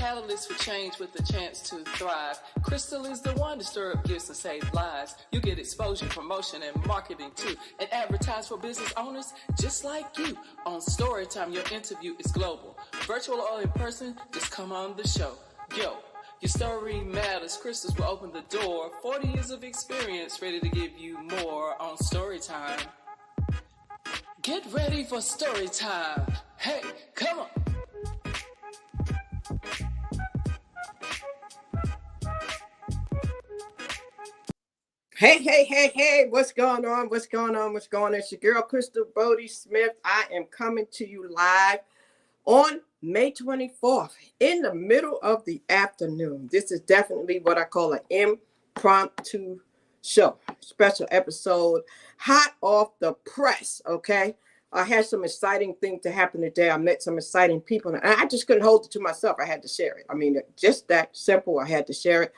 catalyst for change with the chance to thrive. Crystal is the one to stir up gifts and save lives. You get exposure, promotion, and marketing too. And advertise for business owners just like you. On Storytime, your interview is global. Virtual or in person, just come on the show. Yo, your story matters. Crystals will open the door. 40 years of experience, ready to give you more on Storytime. Get ready for Storytime. Hey, come on. Hey, what's going on? It's your girl, Crystal Bodie Smith. I am coming to you live on May 24th in the middle of the afternoon. This is definitely what I call an impromptu show, special episode, hot off the press, okay? I had some exciting things to happen today. I met some exciting people, and I just couldn't hold it to myself. I had to share it. I mean, just that simple. I had to share it.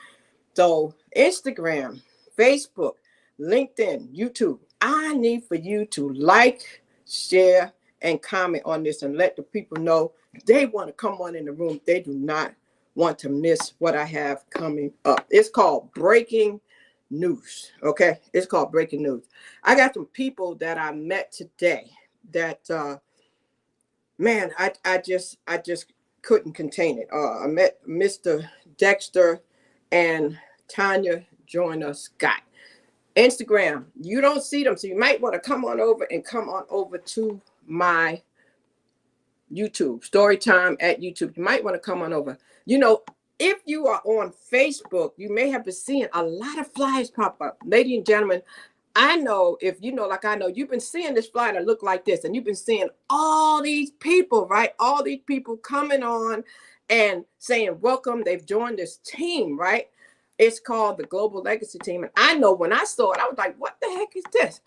So Instagram, Facebook, LinkedIn, YouTube. I need for you to like, share, and comment on this and let the people know they want to come on in the room. They do not want to miss what I have coming up. It's called breaking news. Okay. It's called breaking news. I got some people that I met today that, man, I just couldn't contain it. I met Mr. Dexter and Tanya Joyner Scott. Instagram, you don't see them, so you might want to come on over to my YouTube, Storytime at YouTube. You might want to come on over. You know, if you are on Facebook, you may have been seeing a lot of flyers pop up. Ladies and gentlemen, I know if you know, like I know, you've been seeing this flyer that look like this, and you've been seeing all these people, right? All these people coming on and saying, welcome, they've joined this team, right? It's called the Global Legacy Team. And I know when I saw it, I was like, what the heck is this?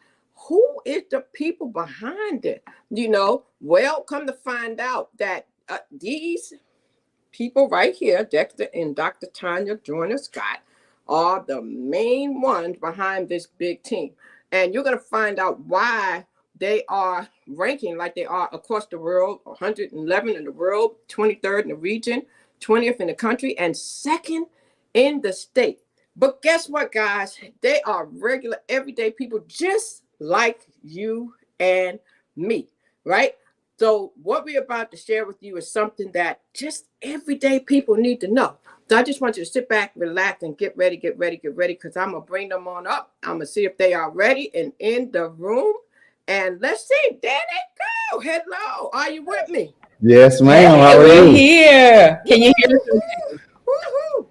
Who is the people behind it? You know, well, come to find out that these people right here, Dexter and Dr. Tanya Joyner Scott, are the main ones behind this big team. And you're going to find out why they are ranking like they are across the world, 111 in the world, 23rd in the region, 20th in the country, and second in the state. But guess what, guys? They are regular, everyday people just like you and me, right? So what we're about to share with you is something that just everyday people need to know. So I just want you to sit back, relax, and get ready, because I'm going to bring them on up. I'm going to see if they are ready and in the room. And let's see. There they go. Hello. Are you with me? Yes, ma'am. How are you? We're here. Can you hear us? Woohoo.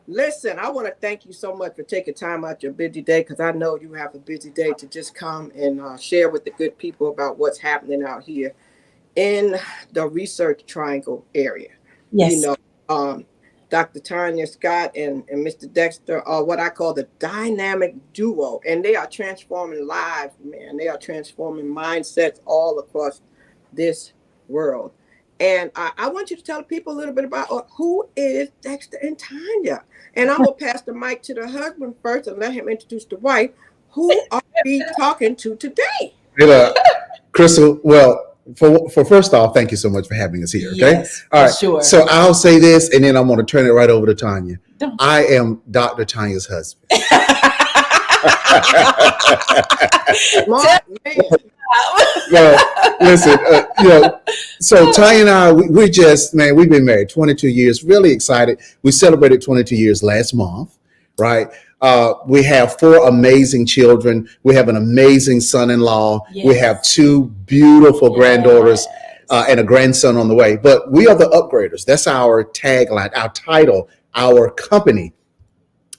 Listen, I want to thank you so much for taking time out your busy day, because I know you have a busy day, to just come and share with the good people about what's happening out here in the Research Triangle area. Yes. You know, Dr. Tanya Scott and Mr. Dexter are what I call the dynamic duo, and they are transforming lives, man. They are transforming mindsets all across this world. And I want you to tell people a little bit about who is Dexter and Tanya. And I'm going to pass the mic to the husband first and let him introduce the wife. Who are we talking to today? Hey, Crystal, well, for first off, thank you so much for having us here, okay? Yes, all right, sure. So I'll say this, and then I'm going to turn it right over to Tanya. I am Dr. Tanya's husband. Smart man. No, listen, you know, so Tanya and I, we're just, man, we've been married 22 years, really excited. We celebrated 22 years last month, right? We have 4 amazing children. We have an amazing son-in-law. Yes. We have 2 beautiful granddaughters and a grandson on the way. But we are the upgraders. That's our tagline, our title, our company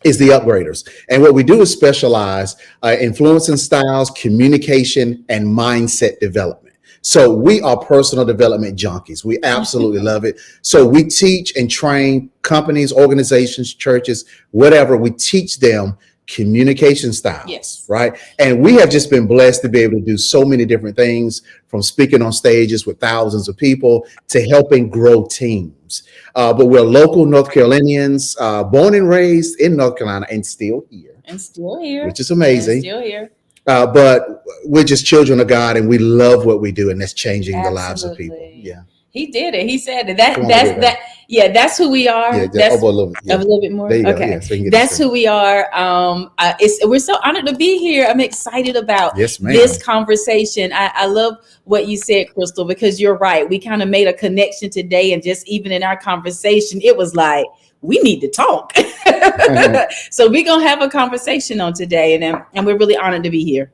is the upgraders. And what we do is specialize influencing styles, communication, and mindset development. So we are personal development junkies. We absolutely love it. So we teach and train companies, organizations, churches, whatever. We teach them communication styles, yes, right? And we have just been blessed to be able to do so many different things, from speaking on stages with thousands of people to helping grow teams. But we're local North Carolinians, born and raised in North Carolina, and still here. Which is amazing. And still here. But we're just children of God, and we love what we do, and that's changing the lives of people. Yeah. He did it. He said that Yeah, that's who we are. Yeah, That's over a little bit. Yeah. a little bit more. There you go. Okay, Yeah, so you can get that's this who we are. We're so honored to be here. I'm excited about Yes, ma'am. this conversation. I love what you said, Crystal, because you're right. We kind of made a connection today, and just even in our conversation, it was like we need to talk. So we're gonna have a conversation on today, and we're really honored to be here.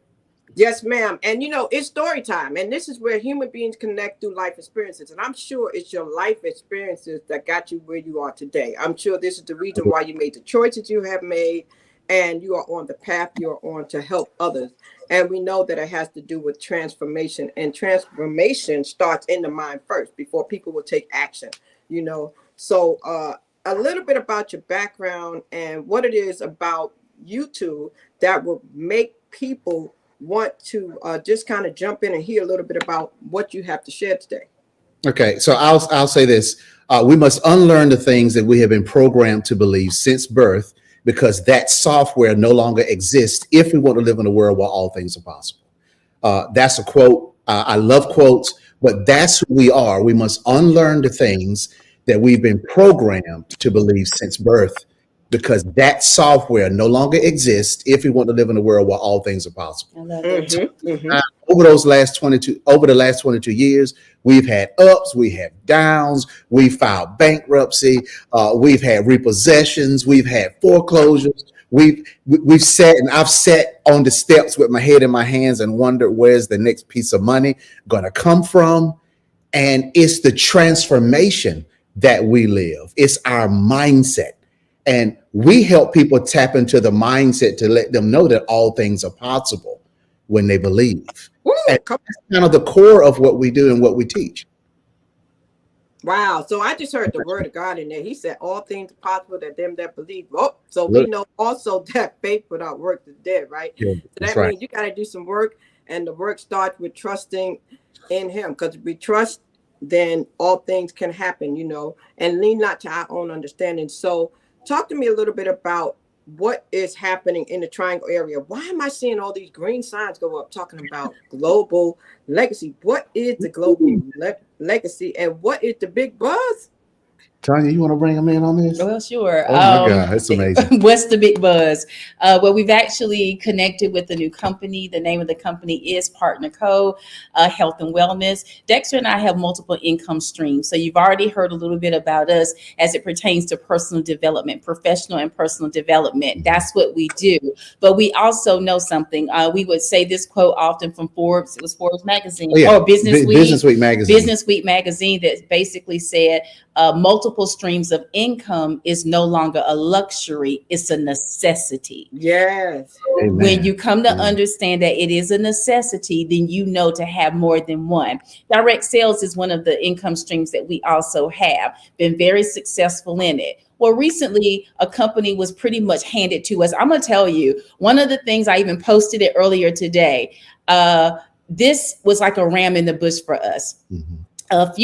Yes, ma'am. And it's story time. And this is where human beings connect through life experiences. And I'm sure it's your life experiences that got you where you are today. I'm sure this is the reason why you made the choices you have made, and you are on the path you're on to help others. And we know that it has to do with transformation, and transformation starts in the mind first before people will take action. So a little bit about your background and what it is about you two that will make people want to just kind of jump in and hear a little bit about what you have to share today. Okay, so I'll say this: we must unlearn the things that we have been programmed to believe since birth, because that software no longer exists if we want to live in a world where all things are possible. That's a quote. I love quotes, but that's who we are. We must unlearn the things that we've been programmed to believe since birth, because that software no longer exists if we want to live in a world where all things are possible. I love it. Over the last 22 years, we've had ups, we have downs, we filed bankruptcy, we've had repossessions, we've had foreclosures, we've sat, and I've sat on the steps with my head in my hands and wondered where's the next piece of money gonna come from. And it's the transformation that we live. It's our mindset. And we help people tap into the mindset to let them know that all things are possible when they believe. And that's kind of the core of what we do and what we teach. Wow. So I just heard the word of God in there. He said, all things are possible to them that believe. Oh, so we know also that faith without work is dead, right? Yeah, so that means you got to do some work, and the work starts with trusting in him. Because if we trust, then all things can happen, and lean not to our own understanding. So talk to me a little bit about what is happening in the Triangle area. Why am I seeing all these green signs go up talking about global legacy? What is the global legacy, and what is the big buzz? Tanya, you want to bring them in on this? Well, sure. Oh my God, that's amazing. What's the big buzz? Well, we've actually connected with a new company. The name of the company is Partner Co. Health and Wellness. Dexter and I have multiple income streams. So you've already heard a little bit about us as it pertains to personal development, professional and personal development. That's what we do. But we also know something. We would say this quote often from Forbes. It was Forbes magazine or Business Week. Business Week magazine. Business Week magazine that basically said multiple streams of income is no longer a luxury, it's a necessity. Yes. Amen. When you come to understand that it is a necessity, then you know to have more than one. Direct sales is one of the income streams that we also have, been very successful in it. Well, recently, a company was pretty much handed to us. I'm going to tell you, one of the things I even posted it earlier today, this was like a ram in the bush for us. Mm-hmm.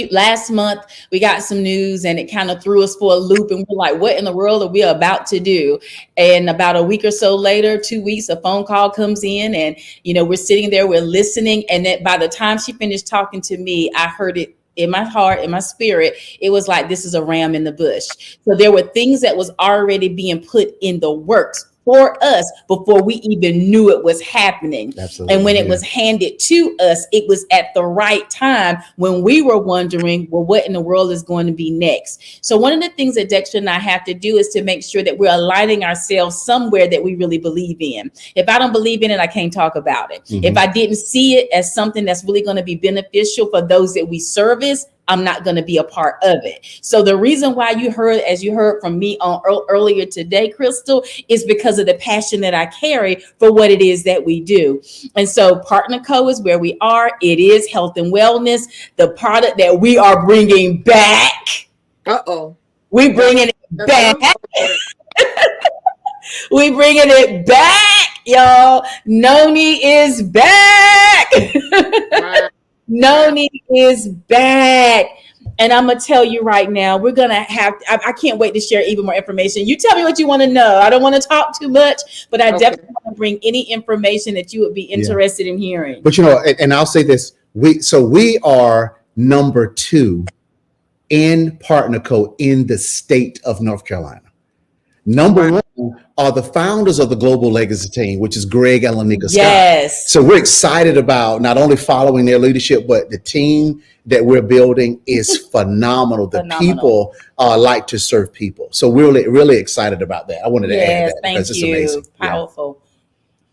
Last month, we got some news and it kind of threw us for a loop, and we're like, what in the world are we about to do? And about a week or so later, 2 weeks, a phone call comes in, and, we're sitting there, we're listening. And then by the time she finished talking to me, I heard it in my heart, in my spirit. It was like, this is a ram in the bush. So there were things that was already being put in the works for us before we even knew it was happening. Absolutely. And when it was handed to us, it was at the right time when we were wondering, well, what in the world is going to be next? So one of the things that Dexter and I have to do is to make sure that we're aligning ourselves somewhere that we really believe in. If I don't believe in it, I can't talk about it. Mm-hmm. If I didn't see it as something that's really going to be beneficial for those that we service, I'm not going to be a part of it. So the reason why you heard from me on earlier today, Crystal, is because of the passion that I carry for what it is that we do. And so Partner Co. is where we are. It is health and wellness, the product that we are bringing back. We bringing it back. We bringing it back, y'all. Noni is back. Noni is back. And I'm going to tell you right now, we're going to have, I can't wait to share even more information. You tell me what you want to know. I don't want to talk too much, but I definitely want to bring any information that you would be interested in hearing. But, and I'll say this, we are number 2 in partner code in the state of North Carolina. Number one are the founders of the Global Legacy Team, which is Greg and Lanika Scott. Yes. So we're excited about not only following their leadership, but the team that we're building is phenomenal. The people like to serve people. So we're really, really excited about that. I wanted to add that because it's amazing. Powerful.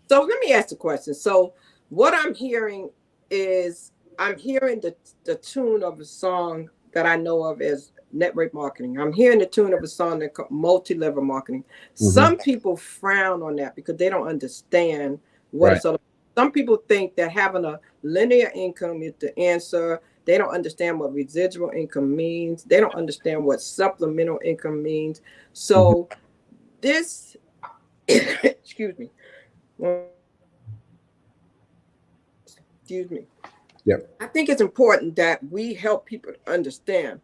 So let me ask the question. So what I'm hearing is I'm hearing the tune of a song that I know of as network marketing. I'm hearing the tune of a song that called multi-level marketing. Some people frown on that because they don't understand what it's all about. Some people think that having a linear income is the answer. They don't understand what residual income means. They don't understand what supplemental income means. So this, excuse me. Yep. I think it's important that we help people to understand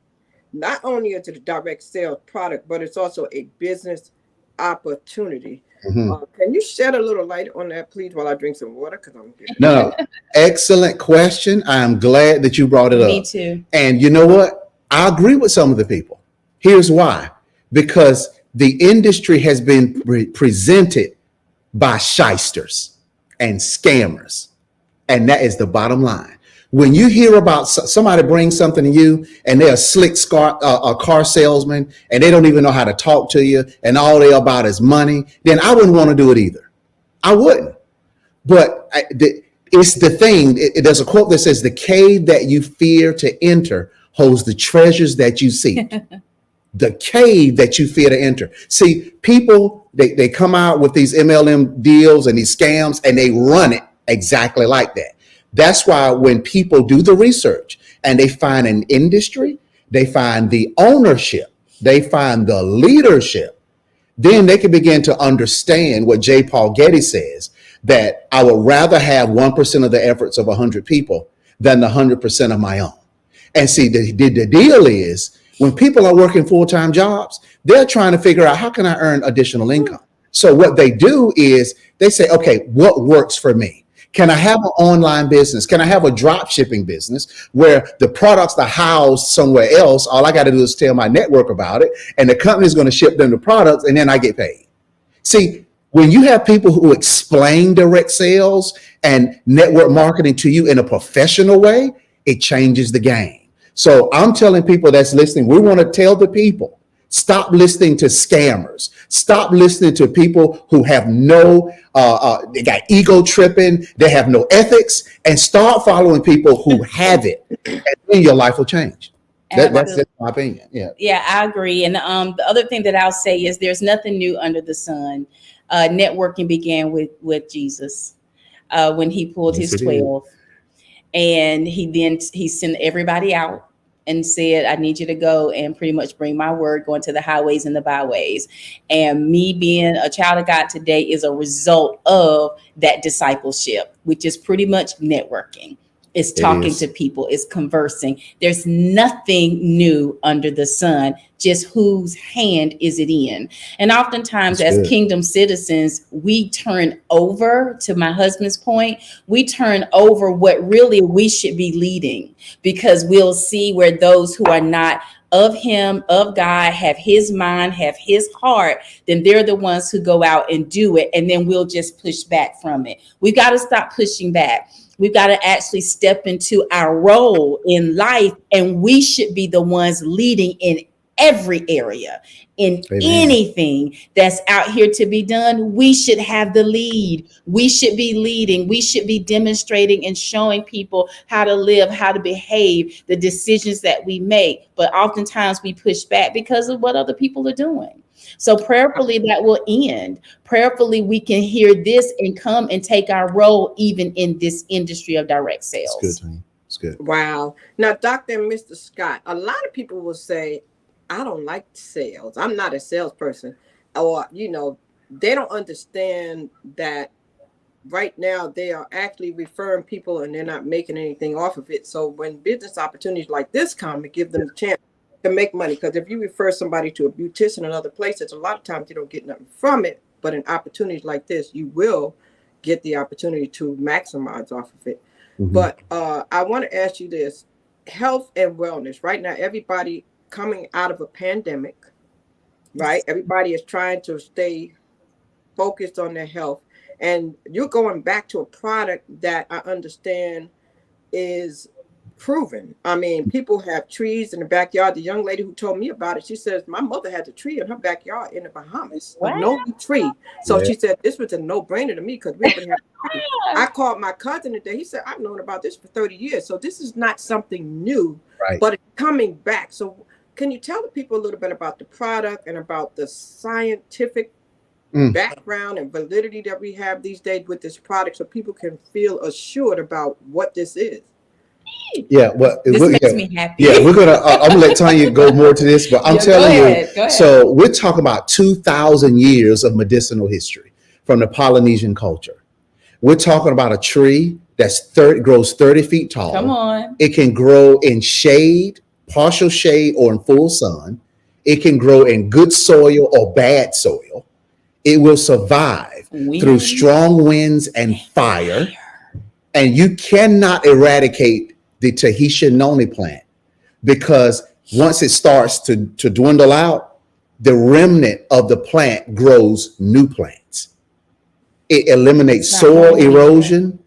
not only is it a direct sales product, but it's also a business opportunity. Can you shed a little light on that, please, while I drink some water? Because I'm getting no, excellent question. I'm glad that you brought it up. Me too. And you know what? I agree with some of the people. Here's why. Because the industry has been presented by shysters and scammers. And that is the bottom line. When you hear about somebody bring something to you and they're a slick car salesman and they don't even know how to talk to you and all they're about is money, then I wouldn't want to do it either. I wouldn't. But it's the thing. There's a quote that says, the cave that you fear to enter holds the treasures that you seek. The cave that you fear to enter. See, people, they come out with these MLM deals and these scams and they run it exactly like that. That's why when people do the research and they find an industry, they find the ownership, they find the leadership, then they can begin to understand what J. Paul Getty says, that I would rather have 1% of the efforts of 100 people than the 100% of my own. And see, the deal is when people are working full-time jobs, they're trying to figure out how can I earn additional income? So what they do is they say, okay, what works for me? Can I have an online business? Can I have a drop shipping business where the products are housed somewhere else? All I got to do is tell my network about it and the company is going to ship them the products and then I get paid. See, when you have people who explain direct sales and network marketing to you in a professional way, it changes the game. So I'm telling people that's listening, we want to tell the people, stop listening to scammers. Stop listening to people who have they got ego tripping. They have no ethics, and start following people who have it. And then your life will change. That's my opinion. Yeah, I agree. And the other thing that I'll say is there's nothing new under the sun. Networking began with Jesus when he pulled his 12. And he sent everybody out and said, I need you to go and pretty much bring my word, going to the highways and the byways. And me being a child of God today is a result of that discipleship, which is pretty much networking. It's talking to people, it's conversing. There's nothing new under the sun, just whose hand is it in? And oftentimes as kingdom citizens, we turn over, to my husband's point, we turn over what really we should be leading, because we'll see where those who are not of him, of God, have his mind, have his heart, then they're the ones who go out and do it. And then we'll just push back from it. We've got to stop pushing back. We've got to actually step into our role in life, and we should be the ones leading in every area. In anything that's out here to be done, we should have the lead. We should be leading. We should be demonstrating and showing people how to live, how to behave, the decisions that we make. But oftentimes we push back because of what other people are doing. So prayerfully that will end. Prayerfully we can hear this and come and take our role even in this industry of direct sales. It's good, honey. It's good. Wow. Now, Dr. and Mr. Scott, a lot of people will say, I don't like sales. I'm not a salesperson. Or, they don't understand that right now they are actually referring people and they're not making anything off of it. So when business opportunities like this come, it gives them a chance to make money. Because if you refer somebody to a beautician in other places, a lot of times you don't get nothing from it. But in opportunities like this, you will get the opportunity to maximize off of it. But I want to ask you this. Health and wellness. Right now, everybody coming out of a pandemic, right? Everybody is trying to stay focused on their health. And you're going back to a product that I understand is proven. I mean, people have trees in the backyard. The young lady who told me about it, she says, my mother had a tree in her backyard in the Bahamas, a Novi tree. So she said, this was a no-brainer to me because we haven't had a tree. I called my cousin today. He said, I've known about this for 30 years. So this is not something new, but it's coming back. So can you tell the people a little bit about the product and about the scientific background and validity that we have these days with this product so people can feel assured about what this is? Yeah, well, this makes me happy. Yeah, we're gonna. I'm gonna let Tanya go more to this, but I'm telling you. So we're talking about 2,000 years of medicinal history from the Polynesian culture. We're talking about a tree that's grows 30 feet tall. Come on. It can grow in shade, partial shade, or in full sun. It can grow in good soil or bad soil. It will survive through strong winds and fire. And you cannot eradicate the Tahitian noni plant because once it starts to dwindle out, the remnant of the plant grows new plants. It eliminates soil erosion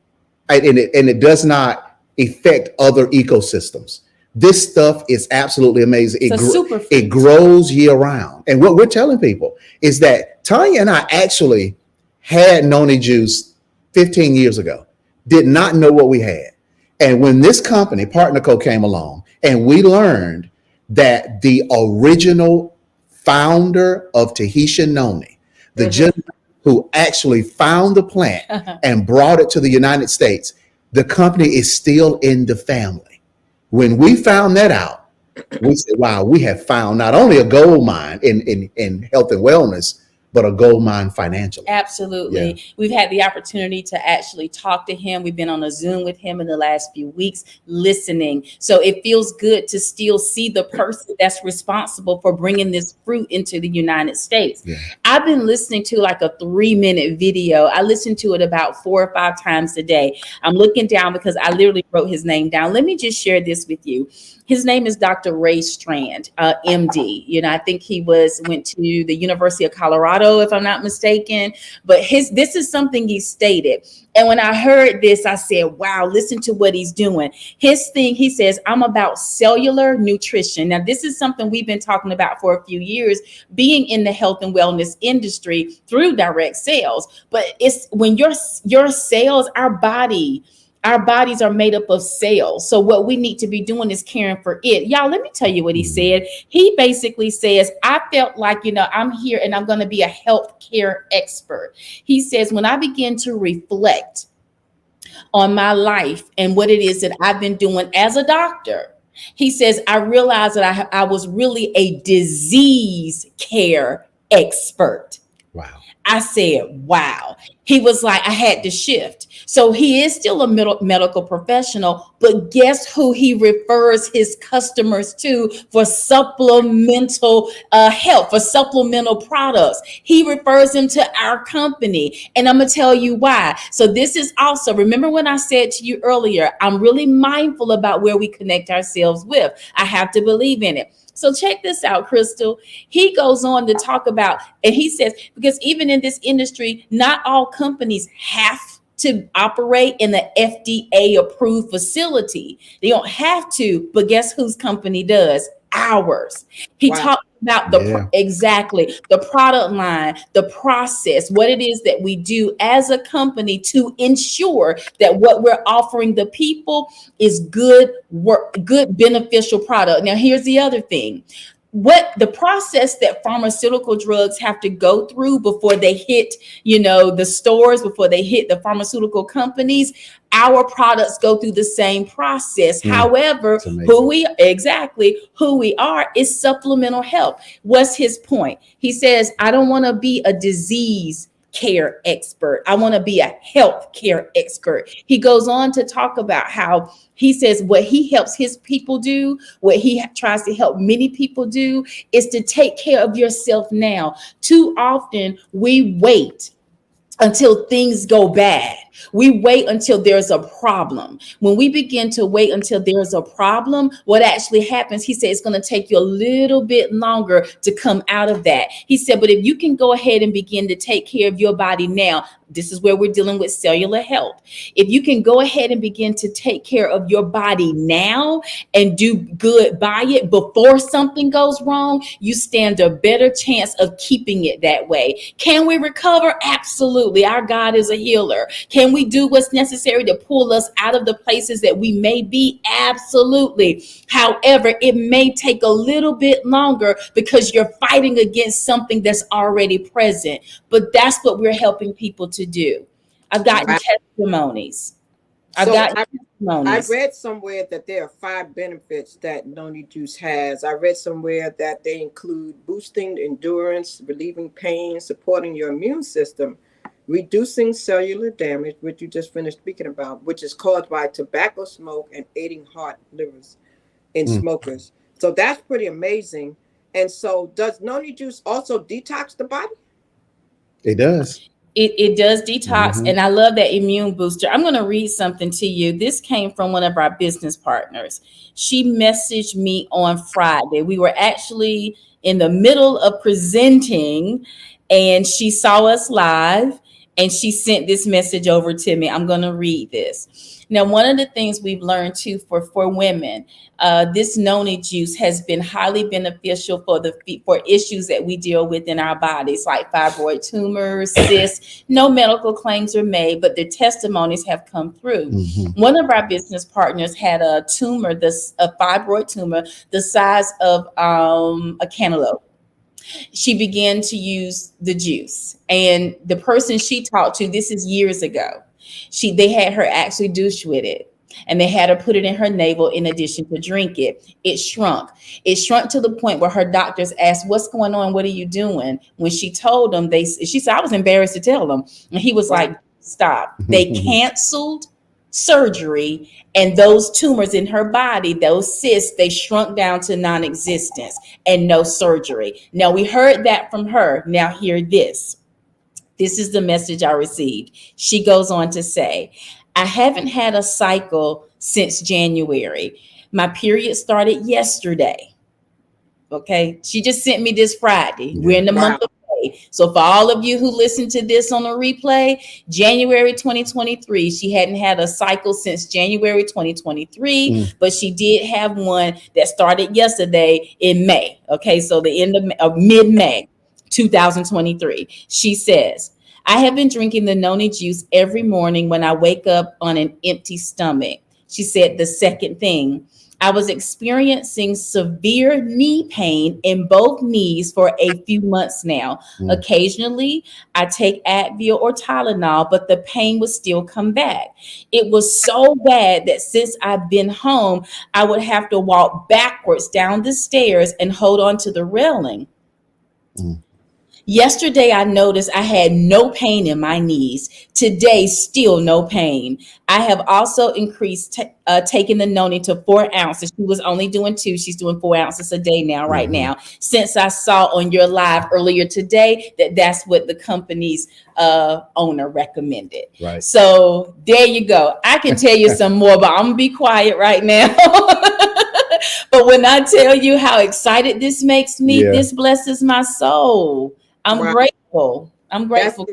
and it does not affect other ecosystems. This stuff is absolutely amazing. It grows year round. And what we're telling people is that Tanya and I actually had noni juice 15 years ago. Did not know what we had. And when this company, PartnerCo, came along and we learned that the original founder of Tahitian noni, the gentleman who actually found the plant and brought it to the United States, the company is still in the family. When we found that out, we said, wow, we have found not only a gold mine in health and wellness, but a gold mine financially. Absolutely. Yeah. We've had the opportunity to actually talk to him. We've been on a Zoom with him in the last few weeks, listening. So it feels good to still see the person that's responsible for bringing this fruit into the United States. Yeah. I've been listening to like a 3-minute video. I listen to it about 4 or 5 times a day. I'm looking down because I literally wrote his name down. Let me just share this with you. His name is Dr. Ray Strand, MD. You know, I think he went to the University of Colorado, if I'm not mistaken. But this is something he stated. And when I heard this, I said, wow, listen to what he's doing. His thing, he says, I'm about cellular nutrition. Now, this is something we've been talking about for a few years, being in the health and wellness industry through direct sales. But it's when your cells, our bodies are made up of cells. So what we need to be doing is caring for it. Y'all, let me tell you what he said. He basically says, I felt like, I'm here and I'm going to be a healthcare expert. He says, when I begin to reflect on my life and what it is that I've been doing as a doctor, he says, I realized that I was really a disease care expert. Wow. I said, wow. He was like, I had to shift. So he is still a medical professional, but guess who he refers his customers to for supplemental health, for supplemental products? He refers them to our company. And I'm going to tell you why. So this is also, remember when I said to you earlier, I'm really mindful about where we connect ourselves with. I have to believe in it. So check this out, Crystal. He goes on to talk about, and he says, because even in this industry, not all companies have to operate in the FDA approved facility. They don't have to, but guess whose company does? Ours. He talked about the product line, the process, what it is that we do as a company to ensure that what we're offering the people is good work, good beneficial product. Now, here's the other thing. What the process that pharmaceutical drugs have to go through before they hit, the stores, before they hit the pharmaceutical companies, our products go through the same process. However, who we are is supplemental health. What's his point? He says, I don't want to be a disease care expert. I want to be a health care expert. He goes on to talk about how he says what he helps his people do, what he tries to help many people do, is to take care of yourself now. Too often we wait until things go bad. We wait until there's a problem. When we begin to wait until there's a problem, what actually happens, he said, it's going to take you a little bit longer to come out of that. He said, but if you can go ahead and begin to take care of your body now, this is where we're dealing with cellular health. If you can go ahead and begin to take care of your body now and do good by it before something goes wrong, you stand a better chance of keeping it that way. Can we recover? Absolutely. Our God is a healer. Can we do what's necessary to pull us out of the places that we may be? Absolutely. However, it may take a little bit longer because you're fighting against something that's already present. But that's what we're helping people to do. I've gotten testimonies. I read somewhere that there are 5 benefits that noni juice has. I read somewhere that they include boosting endurance, relieving pain, supporting your immune system, reducing cellular damage, which you just finished speaking about, which is caused by tobacco smoke, and aiding heart livers in smokers. So that's pretty amazing. And so does noni juice also detox the body? It does. It does detox, and I love that immune booster. I'm going to read something to you. This came from one of our business partners. She messaged me on Friday. We were actually in the middle of presenting, and she saw us live, and she sent this message over to me. I'm going to read this. Now, one of the things we've learned too for women, this noni juice has been highly beneficial for issues that we deal with in our bodies, like fibroid tumors, cysts. No medical claims are made, but the testimonies have come through. One of our business partners had a tumor, a fibroid tumor, the size of a cantaloupe. She began to use the juice, and the person she talked to, this is years ago, they had her actually douche with it, and they had her put it in her navel in addition to drink it. It shrunk to the point where her doctors asked, what's going on? What are you doing? When she told them, she said, I was embarrassed to tell them. And he was like, stop. They canceled surgery, and those tumors in her body, those cysts, they shrunk down to non-existence, and no surgery. Now, we heard that from her. Now hear this. This is the message I received. She goes on to say, I haven't had a cycle since January. My period started yesterday. Okay. She just sent me this Friday. We're in the month of May. So for all of you who listen to this on a replay, January 2023, she hadn't had a cycle since January 2023, but she did have one that started yesterday in May. Okay. So the end of mid-May 2023. She says, I have been drinking the noni juice every morning when I wake up on an empty stomach. She said the second thing, I was experiencing severe knee pain in both knees for a few months now. Occasionally, I take Advil or Tylenol, but the pain would still come back. It was so bad that since I've been home, I would have to walk backwards down the stairs and hold on to the railing. Yesterday, I noticed I had no pain in my knees. Today, still no pain. I have also increased taking the noni to 4 ounces. She was only doing 2. She's doing 4 ounces a day now, right now. Since I saw on your live earlier today that's what the company's owner recommended. Right. So there you go. I can tell you some more, but I'm going to be quiet right now. But when I tell you how excited this makes me, this blesses my soul. I'm grateful. I'm grateful.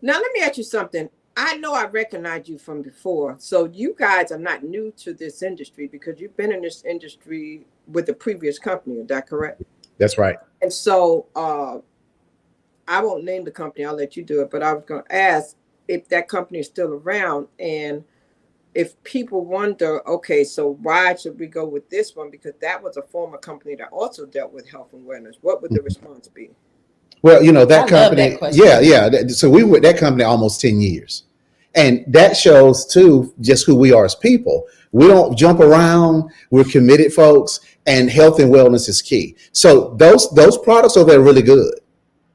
Now, let me ask you something. I know I recognize you from before. So you guys are not new to this industry because you've been in this industry with the previous company. Is that correct? That's right. And so I won't name the company. I'll let you do it. But I was going to ask if that company is still around. And if people wonder, okay, so why should we go with this one? Because that was a former company that also dealt with health and wellness. What would the response be? Well, that company, So we were with that company almost 10 years. And that shows too, just who we are as people. We don't jump around. We're committed folks, and health and wellness is key. So those products over there are really good.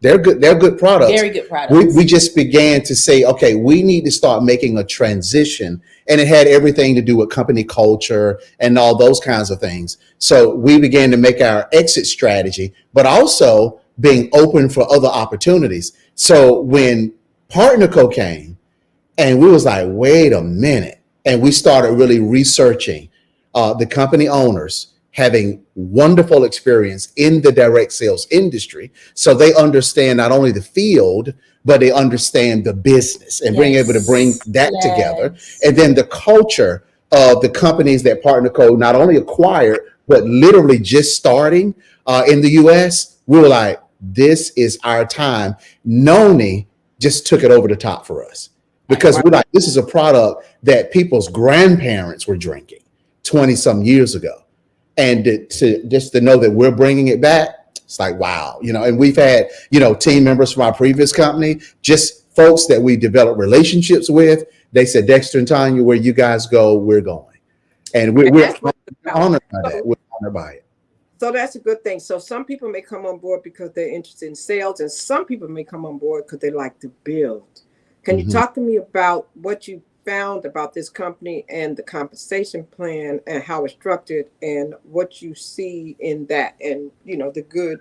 They're good. They're good products. Very good products. We just began to say, okay, we need to start making a transition. And it had everything to do with company culture and all those kinds of things. So we began to make our exit strategy, but also being open for other opportunities. So when Partner Co came And we was like, wait a minute. And we started really researching the company owners having wonderful experience in the direct sales industry. So they understand not only the field, but they understand the business and being able to bring that together. And then the culture of the companies that Partner Code not only acquired, but literally just starting in the US, we were like, this is our time. Noni just took it over the top for us because we're like, this is a product that people's grandparents were drinking 20 some years ago. And to know that we're bringing it back, it's like, wow, and we've had, team members from our previous company, just folks that we developed relationships with. They said, Dexter and Tanya, where you guys go, we're going. And we're honored by that. We're honored by it. So that's a good thing. So some people may come on board because they're interested in sales, and some people may come on board because they like to build. Can you talk to me about what you found about this company and the compensation plan and how it's structured and what you see in that and, the good?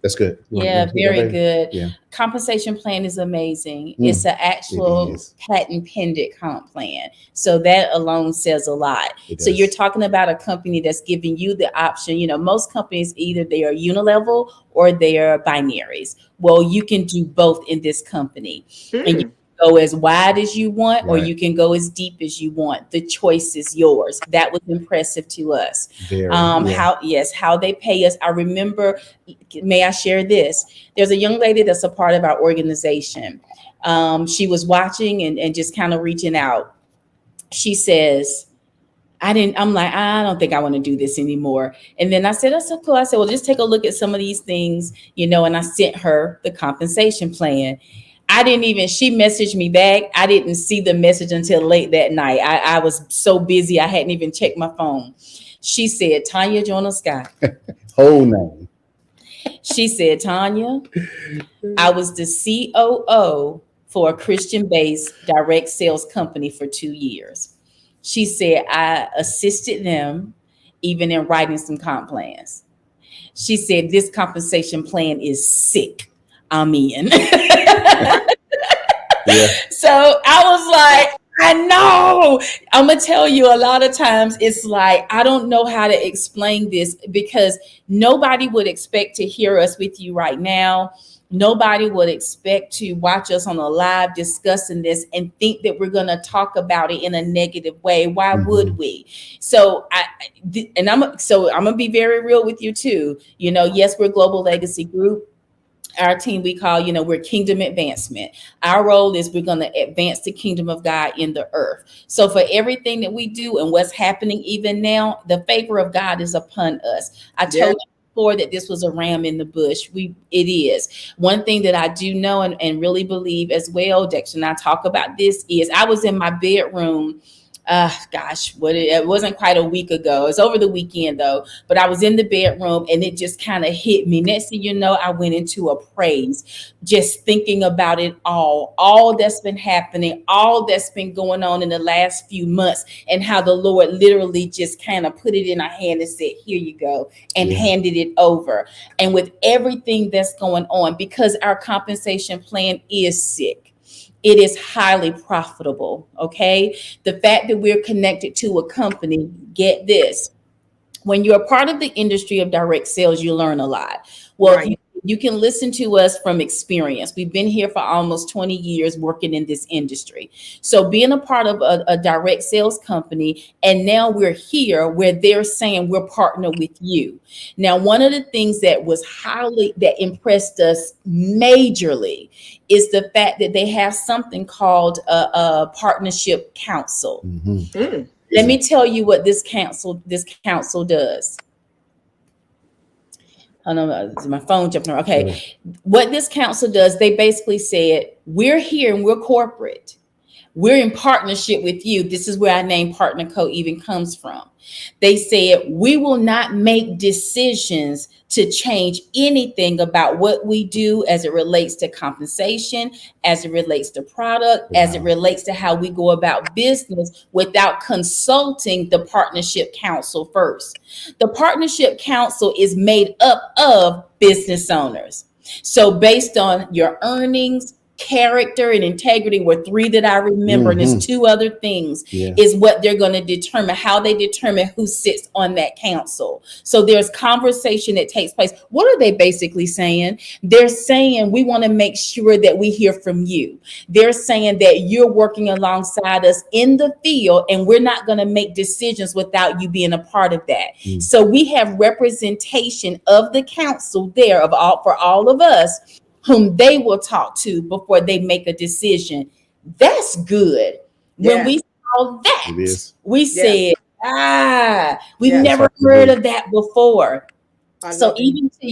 That's good. Yeah, very good. Yeah. Compensation plan is amazing. It's an actual patent pending comp plan. So that alone says a lot. So you're talking about a company that's giving you the option. Most companies, either they are unilevel or they are binaries. Well, you can do both in this company. And you go as wide as you want, or you can go as deep as you want. The choice is yours. That was impressive to us. How they pay us. I remember, may I share this? There's a young lady that's a part of our organization. She was watching and just kind of reaching out. She says, I'm like, I don't think I want to do this anymore. And then I said, that's so cool. I said, well, just take a look at some of these things, and I sent her the compensation plan. She messaged me back. I didn't see the message until late that night. I was so busy. I hadn't even checked my phone. She said, Tanya Jonah Scott. Whole name. She said, Tanya, I was the COO for a Christian-based direct sales company for 2 years. She said, I assisted them even in writing some comp plans. She said, this compensation plan is sick. I'm in. So I was like, I know. I'm going to tell you, a lot of times it's like, I don't know how to explain this because nobody would expect to hear us with you right now. Nobody would expect to watch us on a live discussing this and think that we're going to talk about it in a negative way. Why would we? So I'm going to be very real with you too. Yes, we're Global Legacy Group. Our team, we call, we're kingdom advancement. Our role is we're going to advance the kingdom of God in the earth. So for everything that we do and what's happening even now, the favor of God is upon us. I told you before that this was a ram in the bush. It is. One thing that I do know and really believe as well, Dexter and I talk about this, is I was in my bedroom. It wasn't quite a week ago. It was over the weekend though, but I was in the bedroom and it just kind of hit me. Next thing you know, I went into a praise, just thinking about it all that's been happening, all that's been going on in the last few months, and how the Lord literally just kind of put it in our hand and said, here you go, and handed it over. And with everything that's going on, because our compensation plan is sick, it is highly profitable, okay? The fact that we're connected to a company, get this. When you're a part of the industry of direct sales, you learn a lot. Well, you can listen to us from experience. We've been here for almost 20 years working in this industry. So being a part of a direct sales company, and now we're here where they're saying we're partnered with you. Now, one of the things that impressed us majorly is the fact that they have something called a partnership council. Let me tell you what this council does. Oh no, my phone jumping around. Okay. What this council does, they basically said, we're here and we're corporate. We're in partnership with you. This is where our name Partner Co even comes from. They said, we will not make decisions to change anything about what we do as it relates to compensation, as it relates to product, as it relates to how we go about business without consulting the partnership council first. The partnership council is made up of business owners. So based on your earnings, character and integrity were three that I remember, and there's two other things, is what they're going to determine, how they determine who sits on that council. So there's conversation that takes place. What are they basically saying? They're saying, we want to make sure that we hear from you. They're saying that you're working alongside us in the field, and we're not going to make decisions without you being a part of that. So we have representation of the council there for all of us, whom they will talk to before they make a decision. That's good. When we saw that, we said, we've never heard of that before. So even to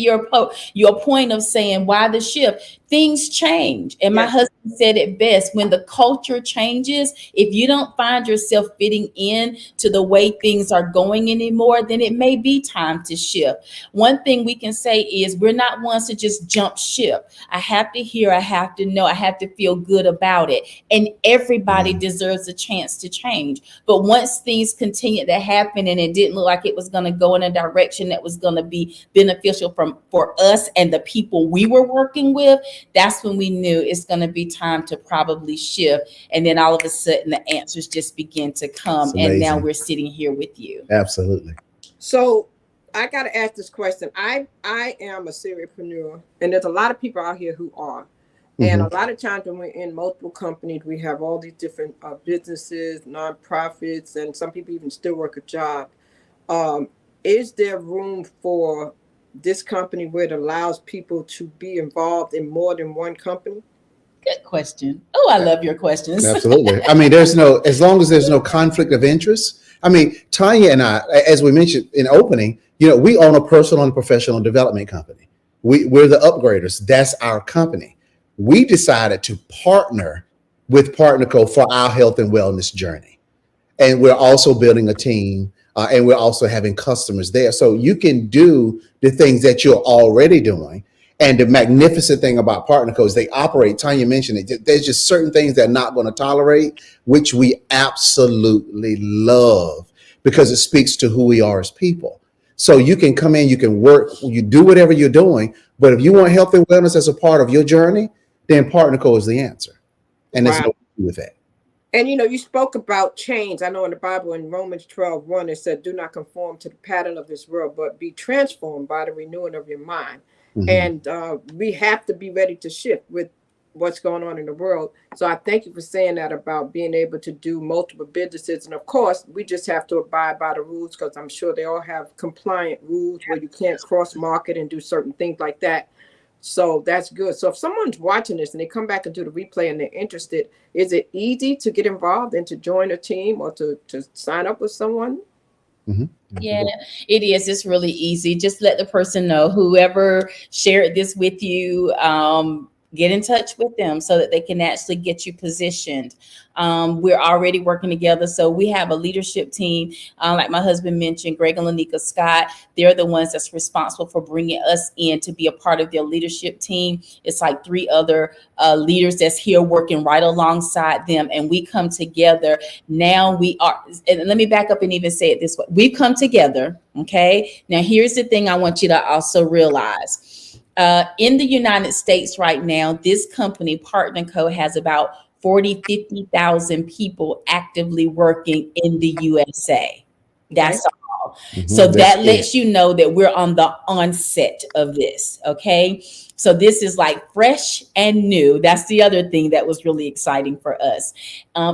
your point of saying why the shift, things change. And my husband said it best: when the culture changes, if you don't find yourself fitting in to the way things are going anymore, then it may be time to shift. One thing we can say is we're not ones to just jump ship. I have to hear, I have to know, I have to feel good about it. And everybody deserves a chance to change. But once things continue to happen and it didn't look like it was going to go in a direction that was going to be beneficial for us and the people we were working with, that's when we knew it's going to be time to probably shift. And then all of a sudden the answers just begin to come. And now we're sitting here with you. Absolutely. So I got to ask this question. I am a serialpreneur, and there's a lot of people out here who are. And a lot of times when we're in multiple companies, we have all these different businesses, nonprofits, and some people even still work a job. Is there room for this company where it allows people to be involved in more than one company? Good question. Oh, I love your questions. Absolutely. I mean, as long as there's no conflict of interest. I mean, Tanya and I, as we mentioned in opening, we own a personal and professional development company. We're the upgraders. That's our company. We decided to partner with PartnerCo for our health and wellness journey. And we're also building a team. And we're also having customers there. So you can do the things that you're already doing. And the magnificent thing about PartnerCo is they operate, Tanya mentioned it, there's just certain things they're not going to tolerate, which we absolutely love because it speaks to who we are as people. So you can come in, you can work, you do whatever you're doing. But if you want health and wellness as a part of your journey, then PartnerCo is the answer. And there's no issue with that. And, you spoke about change. I know in the Bible in Romans 12:1, it said, do not conform to the pattern of this world, but be transformed by the renewing of your mind. And we have to be ready to shift with what's going on in the world. So I thank you for saying that about being able to do multiple businesses. And of course, we just have to abide by the rules, because I'm sure they all have compliant rules where you can't cross market and do certain things like that. So that's good. So if someone's watching this and they come back and do the replay and they're interested, is it easy to get involved and to join a team or to sign up with someone? Yeah, it is. It's really easy. Just let the person know, whoever shared this with you, get in touch with them so that they can actually get you positioned. We're already working together. So we have a leadership team. Like my husband mentioned, Greg and Lanika Scott, they're the ones that's responsible for bringing us in to be a part of their leadership team. It's like 3 other leaders that's here working right alongside them. And we come together. Now we are, and let me back up and even say it this way. We've come together. Okay. Now here's the thing I want you to also realize. In the United States right now, this company, PartnerCo, has about 50,000 people actively working in the USA. That's all. So that lets you know that we're on the onset of this. Okay. So this is like fresh and new. That's the other thing that was really exciting for us.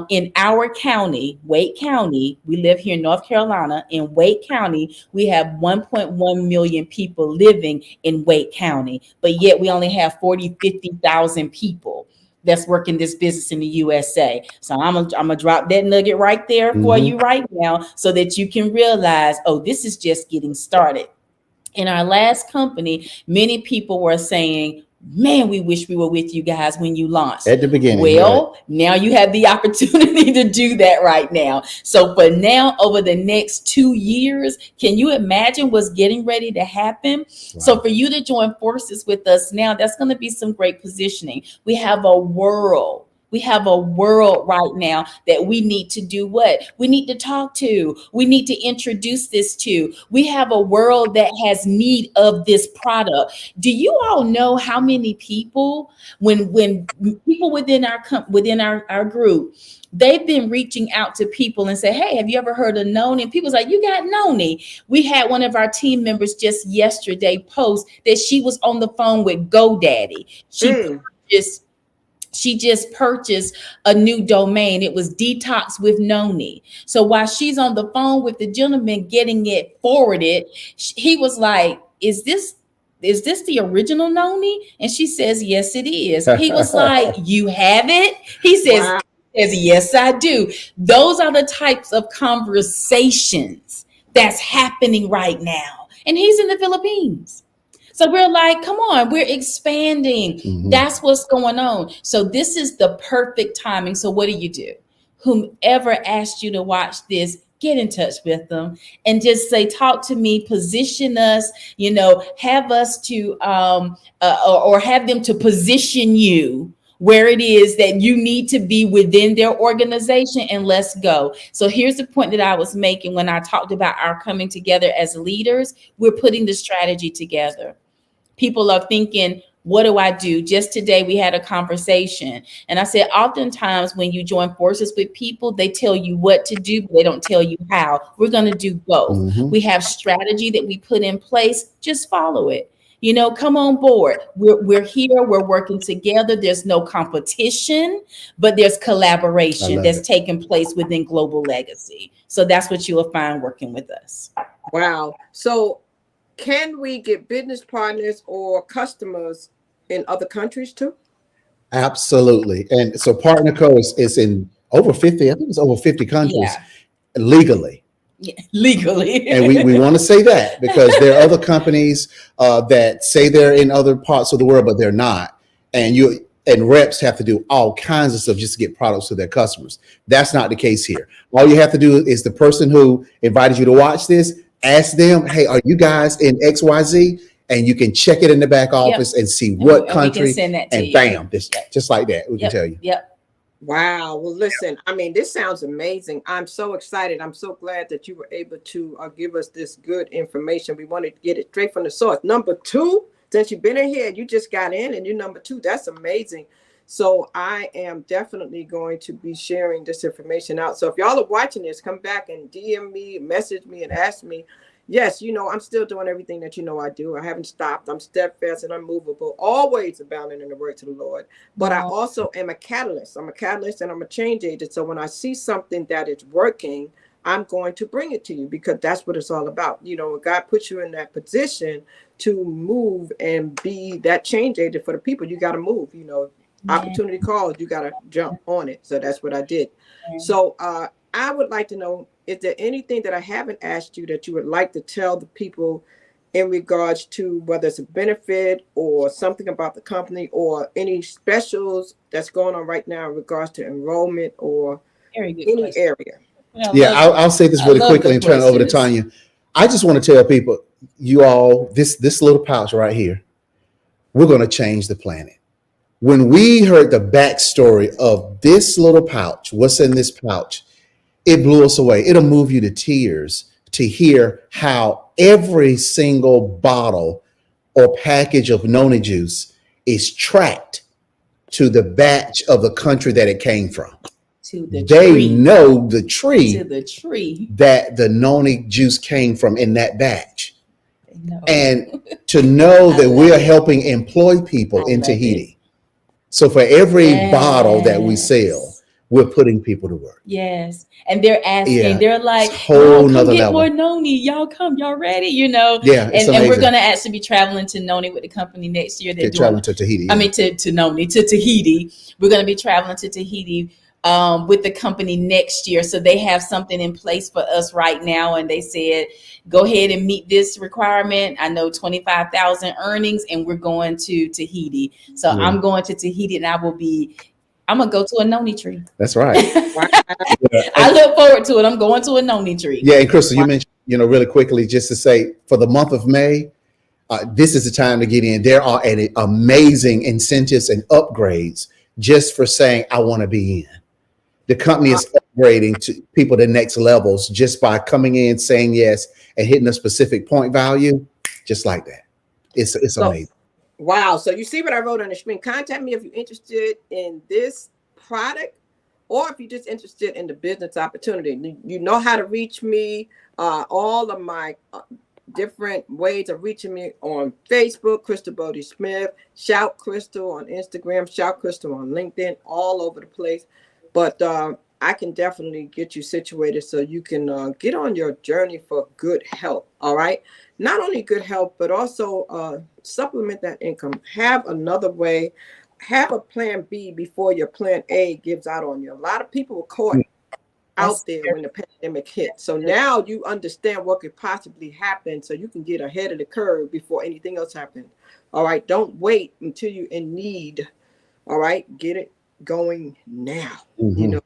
In our county, Wake County, we live here in North Carolina. In Wake County, we have 1.1 million people living in Wake County, but yet we only have 50,000 people that's working this business in the USA. So I'm gonna drop that nugget right there for you right now so that you can realize, oh, this is just getting started. In our last company, many people were saying, man, we wish we were with you guys when you launched. At the beginning. Well, now you have the opportunity to do that right now. So for now, over the next 2 years, can you imagine what's getting ready to happen? Wow. So for you to join forces with us now, that's going to be some great positioning. We have a world We have a world right now that we need to do what? We need to talk to. We need to introduce this to. We have a world that has need of this product. Do you all know how many people, when people within our group, they've been reaching out to people and say, hey, have you ever heard of Noni? And people's like, you got Noni. We had one of our team members just yesterday post that she was on the phone with GoDaddy. She just purchased a new domain. It was Detox with Noni. So while she's on the phone with the gentleman getting it forwarded, he was like, is this the original Noni? And she says, yes, it is. He was like, you have it? He says, Wow. yes, I do. Those are the types of conversations that's happening right now. And he's in the Philippines. So we're like, come on, we're expanding. Mhm. That's what's going on. So this is the perfect timing. So what do? Whomever asked you to watch this, get in touch with them and just say, talk to me, position us, have us to, or have them to position you where it is that you need to be within their organization, and let's go. So here's the point that I was making when I talked about our coming together as leaders. We're putting the strategy together. People are thinking, what do I do? Just today, we had a conversation. And I said, oftentimes when you join forces with people, they tell you what to do, but they don't tell you how. We're going to do both. Mhm. We have strategy that we put in place. Just follow it. Come on board. We're here. We're working together. There's no competition, but there's collaboration that's taking place within Global Legacy. So that's what you will find working with us. Wow. So can we get business partners or customers in other countries too? Absolutely. And so Partner Co is in over 50, I think it's over 50 countries legally. Yeah, legally. And we want to say that because there are other companies that say they're in other parts of the world, but they're not. And reps have to do all kinds of stuff just to get products to their customers. That's not the case here. All you have to do is the person who invited you to watch this, ask them, hey, are you guys in XYZ? And you can check it in the back office and see what country, we can send that to you. bam, just like that, we can tell you. Yep. Wow. Well, listen, this sounds amazing. I'm so excited. I'm so glad that you were able to give us this good information. We wanted to get it straight from the source. Number two, since you've been in here, you just got in and you're number two. That's amazing. So I am definitely going to be sharing this information out. So if y'all are watching this, come back and DM me, message me and ask me. Yes, I'm still doing everything that I do. I haven't stopped. I'm steadfast and unmovable, always abounding in the word to the Lord. But I also am a catalyst. I'm a catalyst and I'm a change agent. So when I see something that is working, I'm going to bring it to you because that's what it's all about. When God puts you in that position to move and be that change agent for the people, you got to move. Opportunity calls, you got to jump on it. So that's what I did. So I would like to know, is there anything that I haven't asked you that you would like to tell the people in regards to whether it's a benefit or something about the company or any specials that's going on right now in regards to enrollment or any area? I'll say this really quickly and turn it over to Tanya. I just want to tell people, you all, this little pouch right here, we're going to change the planet. When we heard the backstory of this little pouch, what's in this pouch, it blew us away. It'll move you to tears to hear how every single bottle or package of Noni juice is tracked to the batch of the country that it came from. They know the tree that the Noni juice came from in that batch. And to know that we are helping employ people in Tahiti. So for every bottle that we sell, we're putting people to work. Yes. And they're asking, they're like, whole nother get level. more Noni. Y'all come, y'all ready? Yeah, and we're going to actually be traveling to Noni with the company next year. They're traveling to Tahiti. To Noni, to Tahiti. We're going to be traveling to Tahiti with the company next year. So they have something in place for us right now. And they said, go ahead and meet this requirement. I know 25,000 earnings and we're going to Tahiti. So I'm going to Tahiti and I'm going to go to a Noni tree. That's right. I look forward to it. I'm going to a Noni tree. Yeah. And Crystal, you mentioned, really quickly, just to say for the month of May, this is the time to get in. There are amazing incentives and upgrades just for saying, I want to be in. The company is upgrading to people to next levels just by coming in, saying yes, and hitting a specific point value, just like that. It's So, amazing. wow. So you see what I wrote on the screen. Contact me if you're interested in this product, or if you're just interested in the business opportunity. You know how to reach me. All of my different ways of reaching me on Facebook, Crystal Bodie Smith, Shout Crystal on Instagram, Shout Crystal on LinkedIn, all over the place. But I can definitely get you situated so you can get on your journey for good health. All right. Not only good health, but also supplement that income. Have another way. Have a plan B before your plan A gives out on you. A lot of people were caught out there when the pandemic hit. So now you understand what could possibly happen so you can get ahead of the curve before anything else happens. All right. Don't wait until you're in need. All right. Get it going now. You know.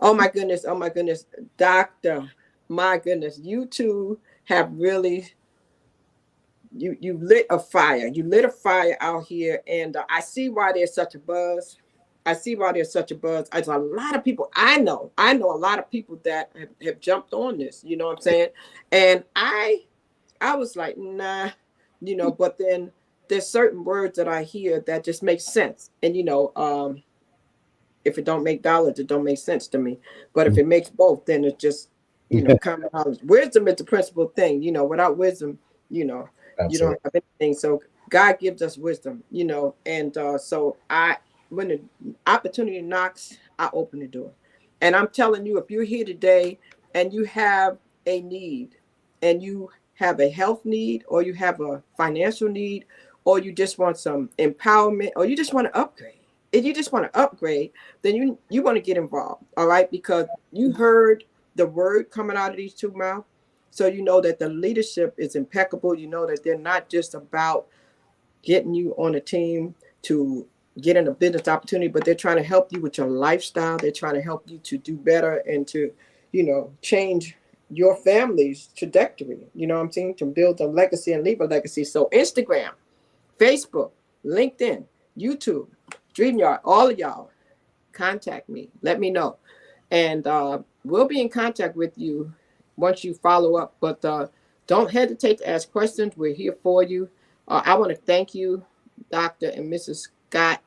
Oh my goodness. Oh my goodness. Doctor, my goodness. You two have really you lit a fire. You lit a fire out here, and I see why there's such a buzz. I see why there's such a buzz. There's a lot of people I know a lot of people that have jumped on this, you know what I'm saying? And I was like, nah, you know, but then there's certain words that I hear that just make sense. And you know, if it don't make dollars, it don't make sense to me. But if it makes both, then it's just, you know, common knowledge. Wisdom is the principal thing. You know, without wisdom, you know, you don't have anything. So God gives us wisdom, you know, and so when the opportunity knocks, I open the door. And I'm telling you, if you're here today and you have a need, and you have a health need, or you have a financial need, or you just want some empowerment, or you just want to upgrade. If you just want to upgrade, then you want to get involved, all right? Because you heard the word coming out of these two mouths. So you know that the leadership is impeccable. You know that they're not just about getting you on a team to get in a business opportunity, but they're trying to help you with your lifestyle. They're trying to help you to do better and to, you know, change your family's trajectory. You know what I'm saying? To build a legacy and leave a legacy. So Instagram, Facebook, LinkedIn, YouTube, StreamYard, all of y'all, contact me. Let me know. And we'll be in contact with you once you follow up. But don't hesitate to ask questions. We're here for you. I want to thank you, Dr. and Mrs. Scott.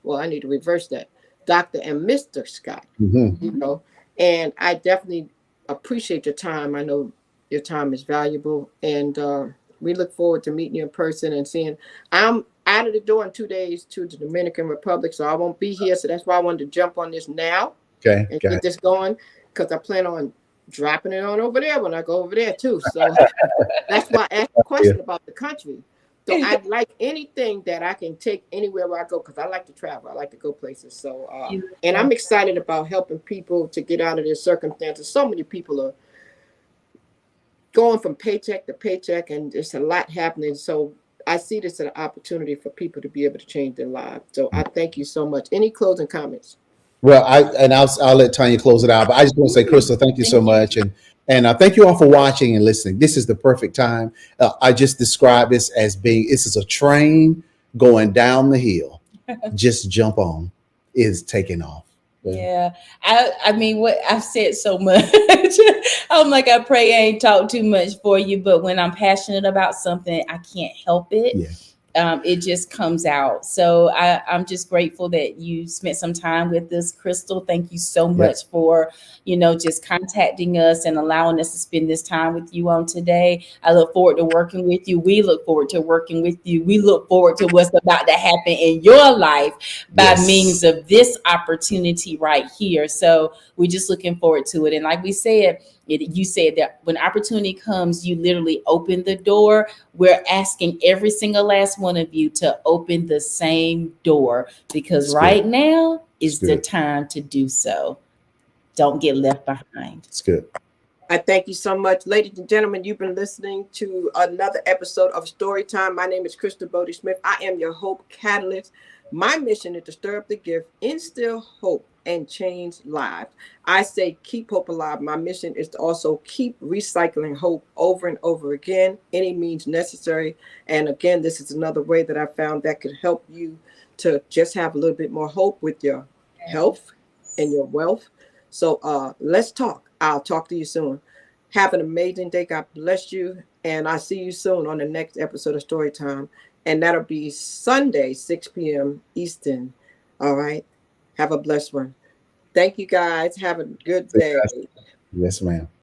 Well, I need to reverse that. Dr. and Mr. Scott, you know, and I definitely appreciate your time. I know your time is valuable, and we look forward to meeting you in person and seeing. I'm out of the door in 2 days to the Dominican Republic, so I won't be here. So that's why I wanted to jump on this now and get this going, because I plan on dropping it on over there when I go over there too. So that's why I asked a question about the country. So I'd like anything that I can take anywhere where I go, because I like to travel. I like to go places. So, and I'm excited about helping people to get out of their circumstances. So many people are going from paycheck to paycheck, and there's a lot happening. So I see this as an opportunity for people to be able to change their lives. So I thank you so much. Any closing comments? Well, I'll let Tanya close it out, but I just want to say, Crystal, thank you so much, and thank you all for watching and listening. This is the perfect time. I just describe this as being, this is a train going down the hill. Just jump on, is taking off. Yeah. I mean, what I've said so much. I'm like, I pray I ain't talk too much for you, but when I'm passionate about something, I can't help it. Yeah. It just comes out. So I'm just grateful that you spent some time with us, Crystal. Thank you so much for, you know, just contacting us and allowing us to spend this time with you on today. I look forward to working with you. We look forward to working with you. We look forward to what's about to happen in your life by means of this opportunity right here. So we're just looking forward to it. And like we said, you said that when opportunity comes, you literally open the door. We're asking every single last one of you to open the same door, because right now is the time to do so. Don't get left behind. It's good. I thank you so much. Ladies and gentlemen, you've been listening to another episode of Storytime. My name is Crystal Bodie Smith. I am your Hope Catalyst. My mission is to stir up the gift, instill hope, and change lives. I say keep hope alive. My mission is to also keep recycling hope over and over again, any means necessary. And again, this is another way that I found that could help you to just have a little bit more hope with your health and your wealth. So let's talk. I'll talk to you soon. Have an amazing day. God bless you. And I'll see you soon on the next episode of Storytime. And that'll be Sunday, 6 p.m. Eastern. All right. Have a blessed one. Thank you, guys. Have a good day. Yes, ma'am.